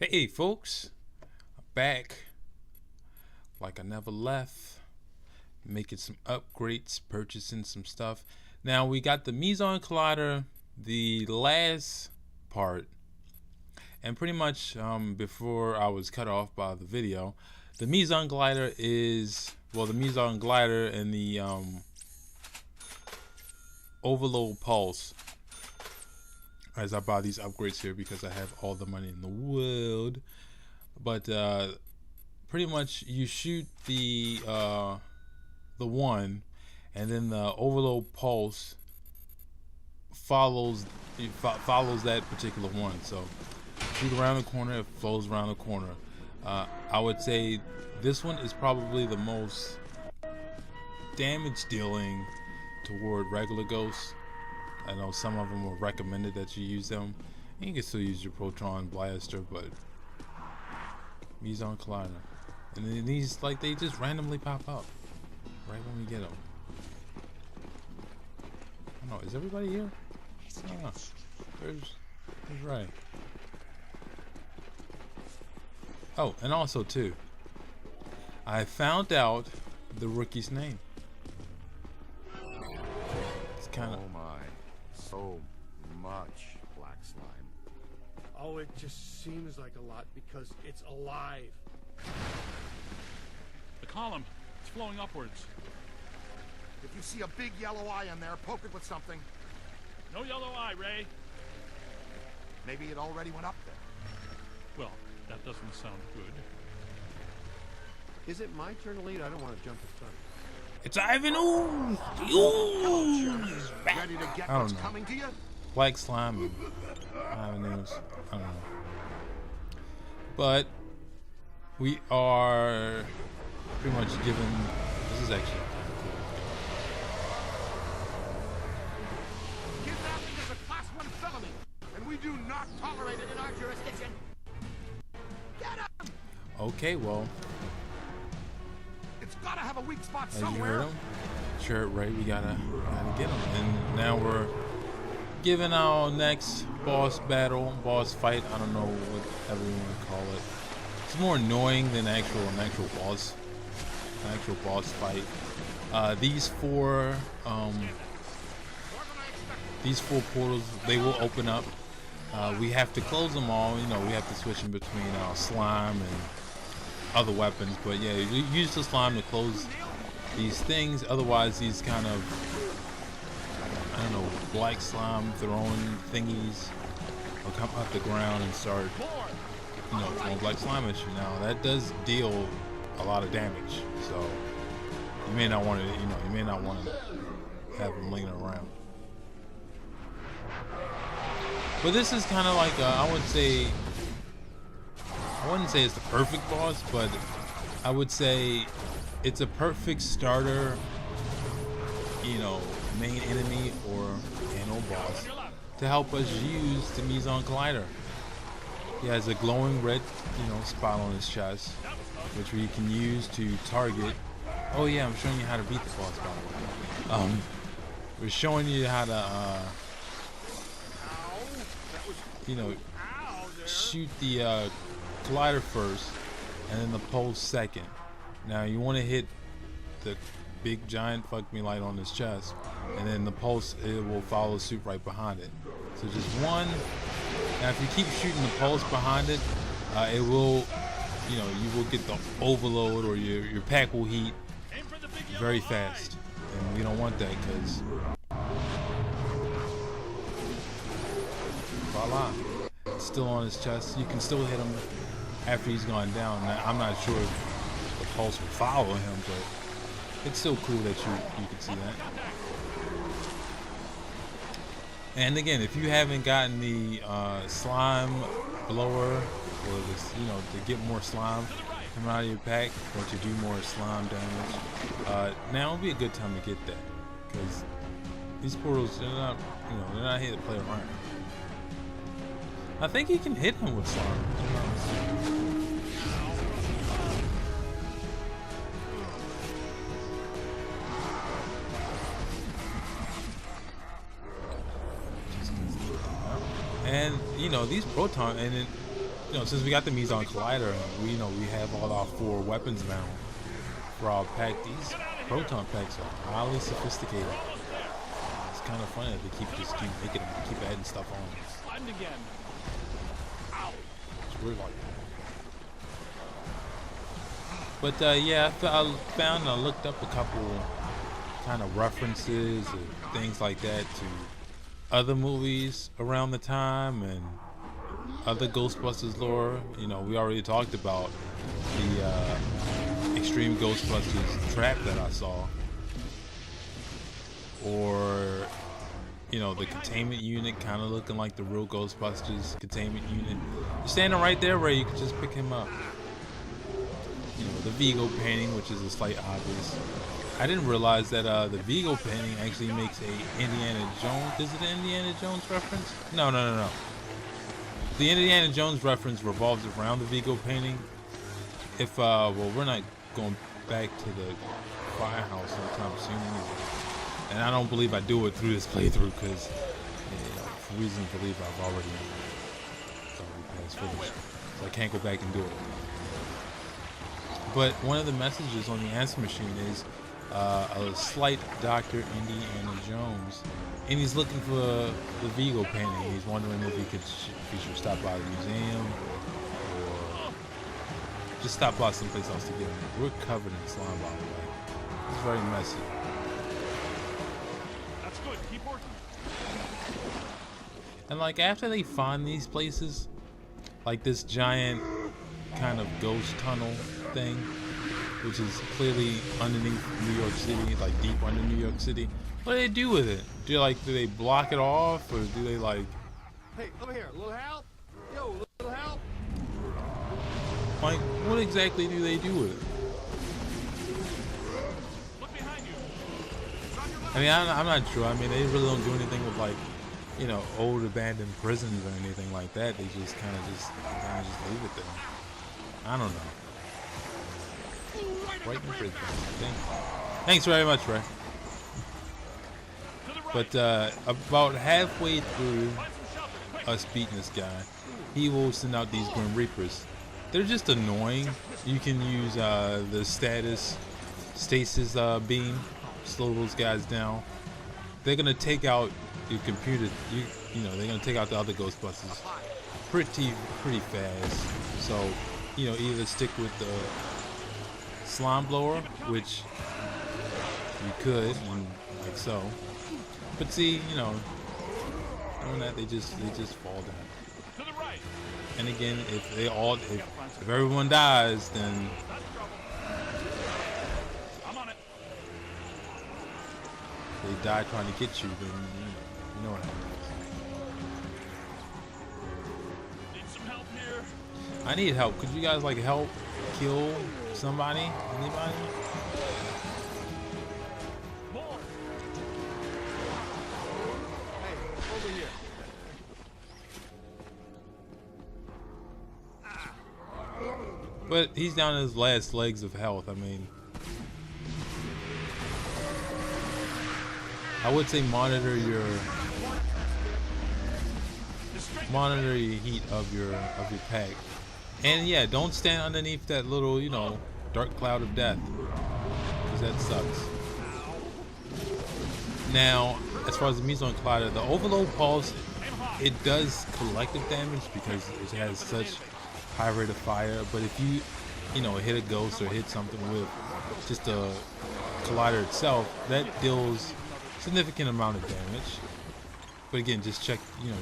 Hey folks, I'm back like I never left, making some upgrades, purchasing some stuff. Now we got the Meson Collider, the last part, and pretty much before I was cut off by the video, the Meson Glider is, well, the Meson Glider and the Overload Pulse, as I buy these upgrades here because I have all the money in the world. But pretty much you shoot the one, and then the Overload Pulse follows that particular one. So shoot around the corner, it flows around the corner. I would say this one is probably the most damage dealing toward regular ghosts. I know some of them were recommended that you use them. And you can still use your Proton Blaster, but Meson Collider. And then these, like, they just randomly pop up right when we get them. I don't know, is everybody here? Ah, where's Ray? Oh, and also too, I found out the rookie's name. It's kind of. Oh my. So much black slime. Oh, it just seems like a lot because it's alive. The column, it's flowing upwards. If you see a big yellow eye in there, poke it with something. No yellow eye, Ray. Maybe it already went up there. Well, that doesn't sound good. Is it my turn to lead? I don't want to jump in front. It's Ivan Ooze! Ready to get I don't what's know. coming to you? Black slime and Ivan Ooze. I don't know. But we are pretty much given. This is actually kind of cool. Kidnapping is a Class 1 felony, and we do not tolerate it in our jurisdiction. Get him! Okay, well, It's gotta have a weak spot as you somewhere. heard him, sure, right? We gotta get him. And now we're giving our next boss battle, boss fight. I don't know whatever you want to call it. It's more annoying than an actual boss fight. These four portals, they will open up. We have to close them all. You know, we have to switch in between slime and other weapons. But yeah, you use the slime to close these things. Otherwise, these kind of, I don't know, black slime throwing thingies will come out the ground and start, you know, throwing black slime at you. Now that does deal a lot of damage, so you may not want to, you may not want to have them laying around. But this is kind of like I wouldn't say it's the perfect boss, but I would say it's a perfect starter, you know, main enemy or annual boss to help us use the Meson Collider. He has a glowing red, you know, spot on his chest, which we can use to target. Oh yeah, I'm showing you how to beat the boss, by the way. We're showing you how to, you know, shoot the Collider first, and then the pulse second. Now you want to hit the big giant fuck me light on his chest, and then the pulse, it will follow suit right behind it. So just one. Now if you keep shooting the pulse behind it, it will, you know, you will get the overload, or your pack will heat very fast, and we don't want that because voila, it's still on his chest. You can still hit him after he's gone down. Now, I'm not sure if the pulse will follow him, but it's still cool that you can see that. And again, if you haven't gotten the slime blower, or this, you know, to get more slime coming out of your pack, or to do more slime damage, now would be a good time to get that, because these portals, they're not, you know, they're not here to play around. I think you can hit him with slime. And you know, these proton, and you know, since we got the Meson Collider, we we have all our 4 weapons now for our pack. These proton packs are highly sophisticated. It's kind of funny that they just keep making them, keep adding stuff on. Slimed again. It's weird like that. But yeah, I found I looked up a couple kind of references and things like that to other movies around the time and other Ghostbusters lore. You know, we already talked about the Extreme Ghostbusters trap that I saw, or you know, the containment unit kind of looking like the real Ghostbusters containment unit. You're standing right there, Ray. You can just pick him up. You know, the Vigo painting, which is a slight obvious. I didn't realize that the Vigo painting actually makes a Indiana Jones. Is it an Indiana Jones reference? No. The Indiana Jones reference revolves around the Vigo painting. If well, we're not going back to the firehouse anytime soon anyway. And I don't believe I do it through this playthrough because, for reasons I believe I've already passed finish, so I can't go back and do it. But one of the messages on the answer machine is a slight Dr. Indiana Jones, and he's looking for the Vigo painting. He's wondering if he should stop by the museum or just stop by someplace else to get him. We're covered in slime, by the way. It's very messy. That's good. Keep working. And like after they find these places, like this giant kind of ghost tunnel thing, which is clearly underneath New York City, like deep under New York City. What do they do with it? Do they block it off, or do they like? Hey, over here, little help? Yo, little help? Like, what exactly do they do with it? Look behind you. I mean, I'm not sure. I mean, they really don't do anything with like, you know, old abandoned prisons or anything like that. They just kind of just leave it there. I don't know. Right in the prison. Thanks very much, Ray. But about halfway through us beating this guy, he will send out these Grim Reapers. They're just annoying. You can use the stasis beam, slow those guys down. They're gonna take out your computer. You know, they're gonna take out the other Ghostbusters pretty fast. So, you know, either stick with the slime blower, which you could, and like so. But see, you know, doing that, they just fall down. To the right. And again, if everyone dies, then I'm on it. they die trying to get you, then you know what happens. Need some help here. I need help. Could you guys like help kill somebody? Anybody? More. Hey, over here. But he's down to his last legs of health. I mean, I would say monitor your heat of your pack. And yeah, don't stand underneath that little, you know, dark cloud of death, because that sucks. Now, as far as the Meson Collider, the overload pulse, it does collective damage because it has such high rate of fire. But if you know, hit a ghost or hit something with just a collider itself, that deals significant amount of damage. But again, just check your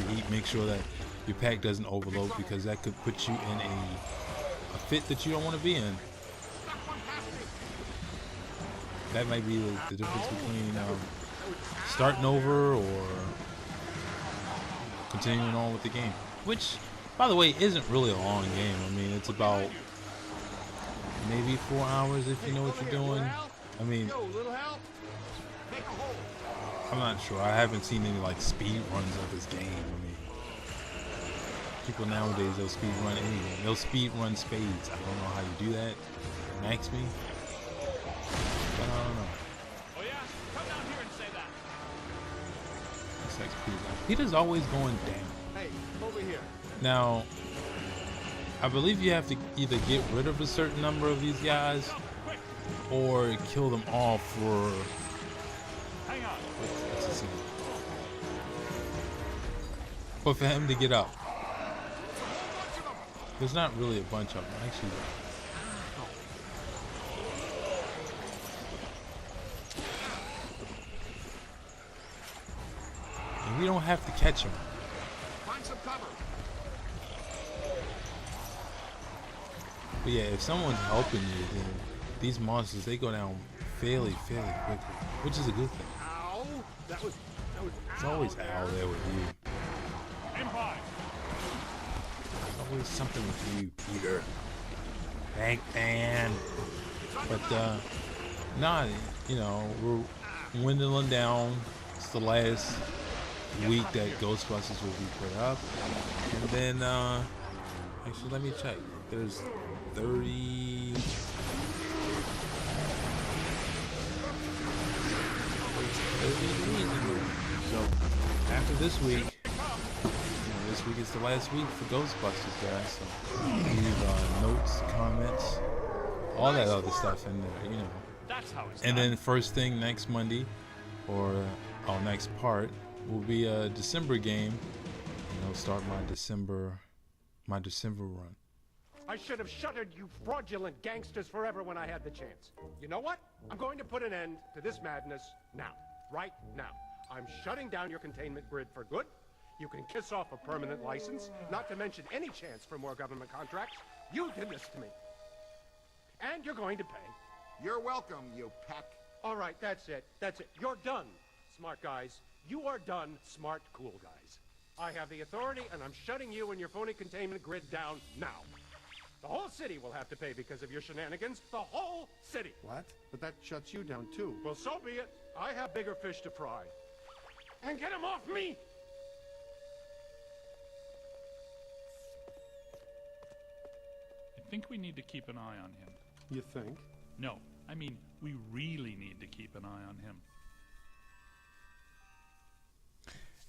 heat. Make sure that your pack doesn't overload, because that could put you in a fit that you don't want to be in. That might be the difference between starting over or continuing on with the game. Which, by the way, isn't really a long game. I mean, it's about maybe 4 hours if you know what you're doing. I mean, Yo, little help? Make a hole. I'm not sure. I haven't seen any like speed runs of this game. I mean, people nowadays, they'll speed run anything. They'll speed run spades. I don't know how you do that. Max me. But I don't know. Oh yeah? Come down here and say that. It's like Peter's always going down. Hey, over here. Now, I believe you have to either get rid of a certain number of these guys or kill them all for. Hang on. What's his name? But for him to get up. There's not really a bunch of them, actually. And we don't have to catch them. Find some cover. But yeah, if someone's helping you, then these monsters, they go down fairly quickly, which is a good thing. Ow! That was It's always Al there with you. Aim high. There's always something with you, Peter. Bank fan. But nah, you know, we're dwindling down. It's the last week that Ghostbusters will be put up, and then actually let me check. There's 30. So after this week, this week is the last week for Ghostbusters, guys. So leave notes, comments, all that other stuff in there, you know. That's how it's And done. then first thing next Monday, or our next part, will be a December game. And I'll start my December run. I should have shuttered you fraudulent gangsters forever when I had the chance. You know what? I'm going to put an end to this madness now. Right now. I'm shutting down your containment grid for good. You can kiss off a permanent license, not to mention any chance for more government contracts. You did this to me. And you're going to pay. You're welcome, you peck. All right, that's it. That's it. You're done, smart guys. You are done, smart, cool guys. I have the authority, and I'm shutting you and your phony containment grid down now. The whole city will have to pay because of your shenanigans. The whole city. What? But that shuts you down too. Well, so be it. I have bigger fish to fry. And get him off me! I think we need to keep an eye on him. You think? No, I mean, we really need to keep an eye on him.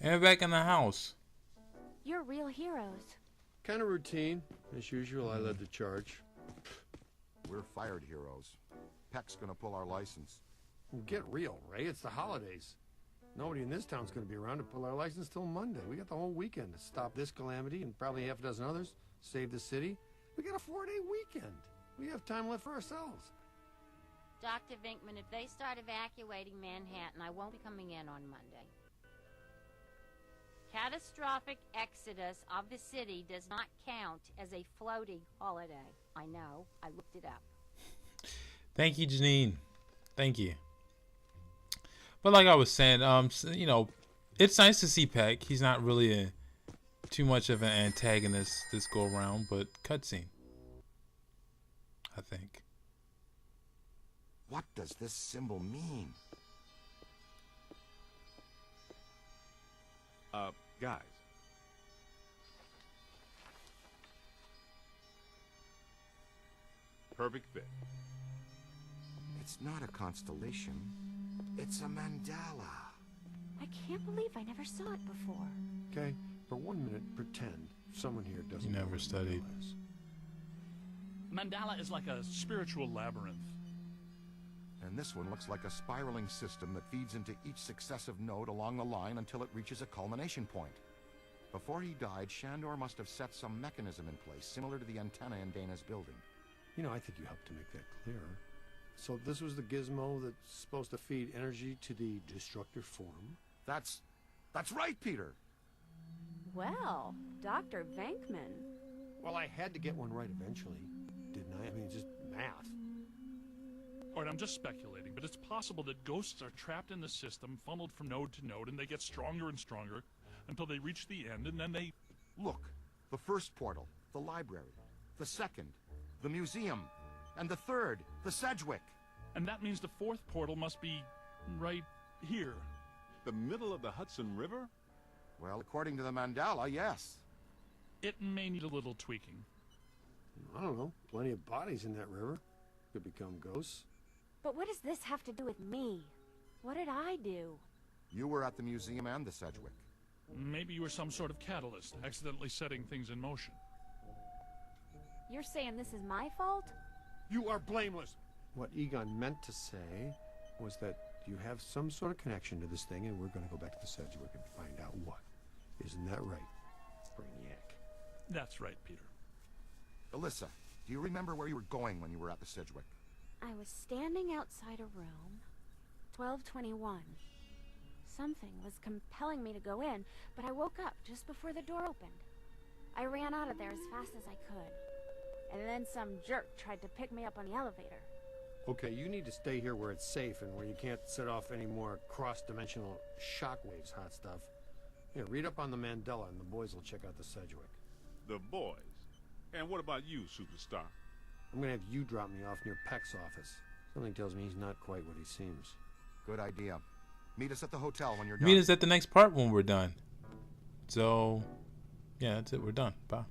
And back in the house. You're real heroes. Kind of routine. As usual, I led the charge. We're fired heroes. Peck's gonna pull our license. Well, get real, Ray. It's the holidays. Nobody in this town's going to be around to pull our license till Monday. We got the whole weekend to stop this calamity and probably half a dozen others. Save the city. We got a 4-day weekend. We have time left for ourselves. Dr. Vinkman, if they start evacuating Manhattan, I won't be coming in on Monday. Catastrophic exodus of the city does not count as a floating holiday. I know. I looked it up. Thank you, Janine. Thank you. But like I was saying, you know, it's nice to see Peck. He's not really too much of an antagonist this go around, but cutscene, I think. What does this symbol mean? Guys. Perfect fit. It's not a constellation. It's a mandala. I can't believe I never saw it before. Okay? For 1 minute, pretend someone here doesn't You know never what studied. mandala is. Mandala is like a spiritual labyrinth. And this one looks like a spiraling system that feeds into each successive node along the line until it reaches a culmination point. Before he died, Shandor must have set some mechanism in place, similar to the antenna in Dana's building. You know, I think you helped to make that clearer. So this was the gizmo that's supposed to feed energy to the destructor form? That's right, Peter! Well, Dr. Venkman. Well, I had to get one right eventually, didn't I? I mean, just math. All right, I'm just speculating, but it's possible that ghosts are trapped in the system, funneled from node to node, and they get stronger and stronger until they reach the end, and then they... Look, the first portal, the library. The second, the museum. And the third, the Sedgwick. And that means the fourth portal must be right here. The middle of the Hudson River? Well, according to the mandala, yes. It may need a little tweaking. I don't know. Plenty of bodies in that river. Could become ghosts. But what does this have to do with me? What did I do? You were at the museum and the Sedgwick. Maybe you were some sort of catalyst, accidentally setting things in motion. You're saying this is my fault? You are blameless. What Egon meant to say was that you have some sort of connection to this thing, and we're going to go back to the Sedgwick and find out what. Isn't that right, Brainiac? That's right, Peter. Alyssa, do you remember where you were going when you were at the Sedgwick? I was standing outside a room, 1221. Something was compelling me to go in, but I woke up just before the door opened. I ran out of there as fast as I could. And then some jerk tried to pick me up on the elevator. Okay, you need to stay here where it's safe and where you can't set off any more cross-dimensional shockwaves, hot stuff. Here, read up on the Mandela, and the boys will check out the Sedgwick. The boys. And what about you, superstar? I'm gonna have you drop me off near Peck's office. Something tells me he's not quite what he seems. Good idea. Meet us at the hotel when you're done. Meet us at the next part when we're done. So, yeah, that's it. We're done. Bye.